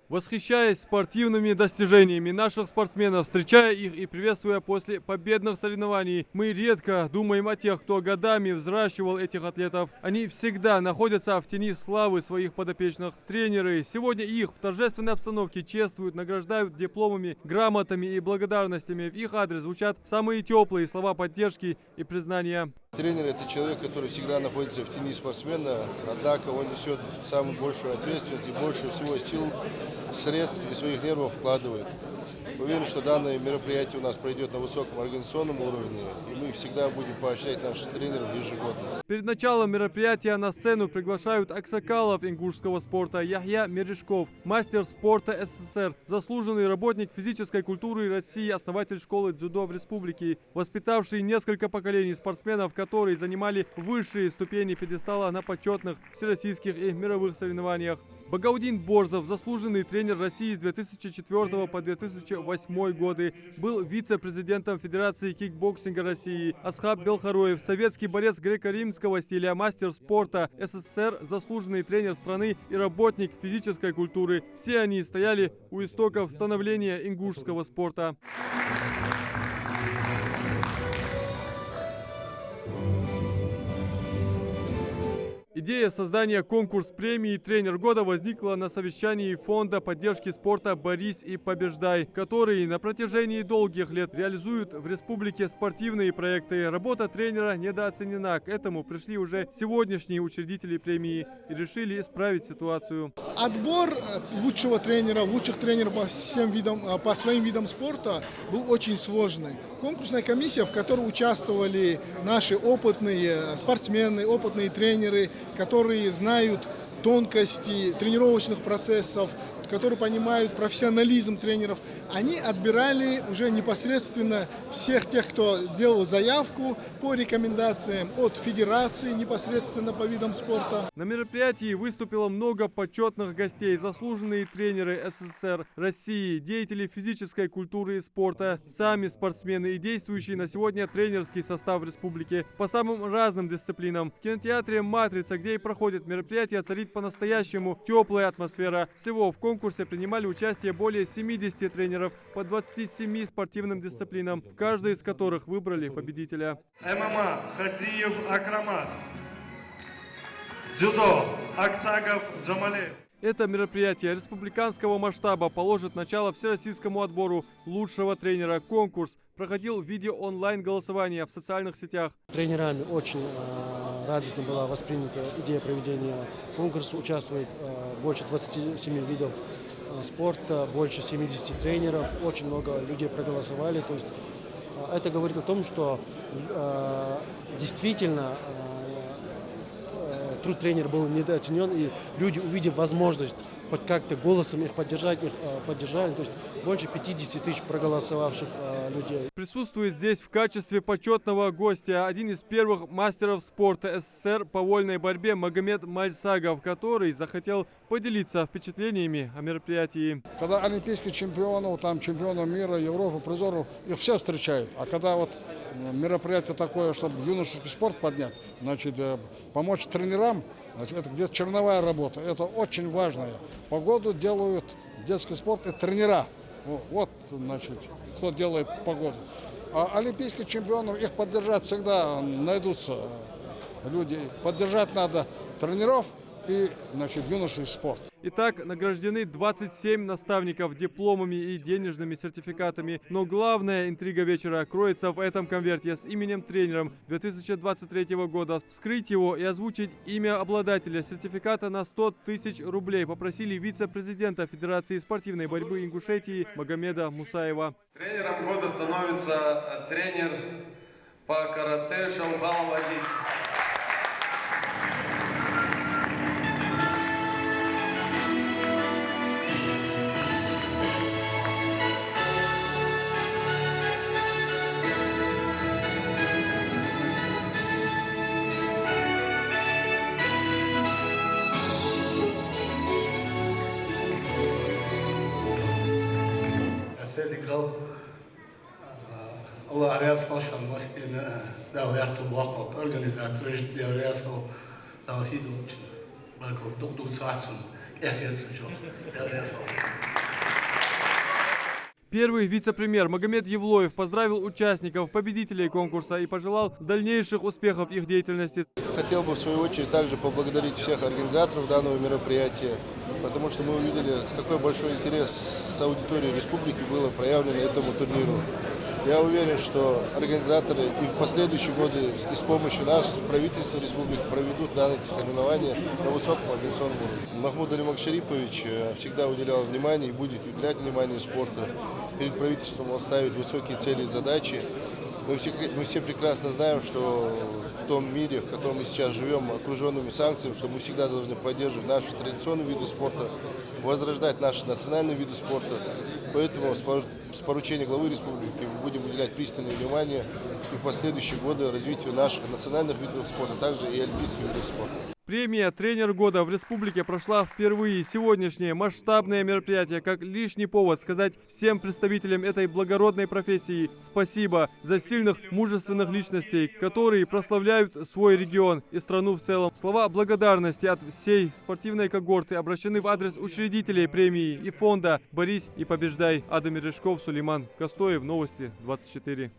Восхищаясь спортивными достижениями наших спортсменов, встречая их и приветствуя после победных соревнований, мы редко думаем о тех, кто годами взращивал этих атлетов. Они всегда находятся в тени славы своих подопечных. Тренеры сегодня их в торжественной обстановке чествуют, награждают дипломами, грамотами и благодарностями. В их адрес звучат самые теплые слова поддержки и признания. Тренер – это человек, который всегда находится в тени спортсмена, однако он несет самую большую ответственность и больше всего сил, средств и своих нервов вкладывает. Уверен, что данное мероприятие у нас пройдет на высоком организационном уровне, и мы всегда будем поощрять наших тренеров ежегодно. Перед началом мероприятия на сцену приглашают аксакалов ингушского спорта Яхья Мережков, мастер спорта СССР, заслуженный работник физической культуры России, основатель школы дзюдо в республике, воспитавший несколько поколений спортсменов, которые занимали высшие ступени пьедестала на почетных всероссийских и мировых соревнованиях. Багаудин Борзов, заслуженный тренер России с 2004 по 2008 годы, был вице-президентом Федерации кикбоксинга России. Асхаб Белхароев, советский борец греко-римского стиля, мастер спорта СССР, заслуженный тренер страны и работник физической культуры. Все они стояли у истоков становления ингушского спорта. Идея создания конкурс-премии «Тренер года» возникла на совещании Фонда поддержки спорта «Борись и побеждай», который на протяжении долгих лет реализует в республике спортивные проекты. Работа тренера недооценена. К этому пришли уже сегодняшние учредители премии и решили исправить ситуацию. Отбор лучшего тренера, лучших тренеров по своим видам спорта был очень сложный. Конкурсная комиссия, в которой участвовали наши опытные спортсмены, опытные тренеры, которые знают тонкости тренировочных процессов, которые понимают профессионализм тренеров, они отбирали уже непосредственно всех тех, кто сделал заявку по рекомендациям от федерации непосредственно по видам спорта. На мероприятии выступило много почетных гостей, заслуженные тренеры СССР, России, деятели физической культуры и спорта, сами спортсмены и действующий на сегодня тренерский состав республики по самым разным дисциплинам. В кинотеатре «Матрица», где и проходит мероприятие, царит по-настоящему теплая атмосфера. Всего в конкурсе принимали участие более 70 тренеров по 27 спортивным дисциплинам, в каждой из которых выбрали победителя. ММА Хадзиев Акрамат, дзюдо Аксагов Джамалеев. Это мероприятие республиканского масштаба положит начало всероссийскому отбору лучшего тренера. Конкурс проходил в виде онлайн-голосования в социальных сетях. Тренерами очень радостно была воспринята идея проведения конкурса. Участвует больше 27 видов спорта, больше 70 тренеров. Очень много людей проголосовали. То есть это говорит о том, что действительно труд тренера был недооценен, и люди, увидев возможность хоть как-то голосом их поддержать, их поддержали. То есть больше 50 тысяч проголосовавших людей. Присутствует здесь в качестве почетного гостя один из первых мастеров спорта СССР по вольной борьбе Магомед Мальсагов, который захотел поделиться впечатлениями о мероприятии. Когда олимпийских чемпионов, там чемпионов мира, Европы, призеров, их все встречают. А когда вот мероприятие такое, чтобы юношеский спорт поднять, значит, помочь тренерам, значит, это где-то черновая работа, это очень важное. Погоду делают детский спорт и тренера. Вот, значит, кто делает погоду. А олимпийских чемпионов, их поддержать всегда найдутся люди. Поддержать надо тренеров и, значит, юношеский спорт. Итак, награждены 27 наставников дипломами и денежными сертификатами. Но главная интрига вечера кроется в этом конверте с именем тренером 2023 года. Вскрыть его и озвучить имя обладателя сертификата на 100 тысяч рублей попросили вице-президента Федерации спортивной борьбы Ингушетии Магомеда Мусаева. Тренером года становится тренер по карате Шаухал Вазит. الله رئاسة مشان مستين دولة تباقة organizators رئاسة دولة سيدو بالكم دكتور ساعتهم إخيات سجون رئاسة Первый вице-премьер Магомед Евлоев поздравил участников, победителей конкурса и пожелал дальнейших успехов их деятельности. Хотел бы в свою очередь также поблагодарить всех организаторов данного мероприятия, потому что мы увидели, с какой большой интерес с аудиторией республики было проявлено этому турниру. Я уверен, что организаторы и в последующие годы и с помощью нашего правительства республики проведут данные соревнования на высоком организационном уровне. Махмуд Алимак Шарипович всегда уделял внимание и будет уделять внимание спорту. Перед правительством он ставит высокие цели и задачи. Мы все прекрасно знаем, что в том мире, в котором мы сейчас живем, окруженными санкциями, что мы всегда должны поддерживать наши традиционные виды спорта, возрождать наши национальные виды спорта. Поэтому с поручения главы республики мы будем уделять пристальное внимание и в последующие годы развитию наших национальных видов спорта, также и олимпийских видов спорта. Премия «Тренер года» в республике прошла впервые. Сегодняшнее масштабное мероприятие как лишний повод сказать всем представителям этой благородной профессии спасибо за сильных, мужественных личностей, которые прославляют свой регион и страну в целом. Слова благодарности от всей спортивной когорты обращены в адрес учредителей премии и фонда «Борись и побеждай». Адам Мережков, Сулейман Костоев, Новости 24.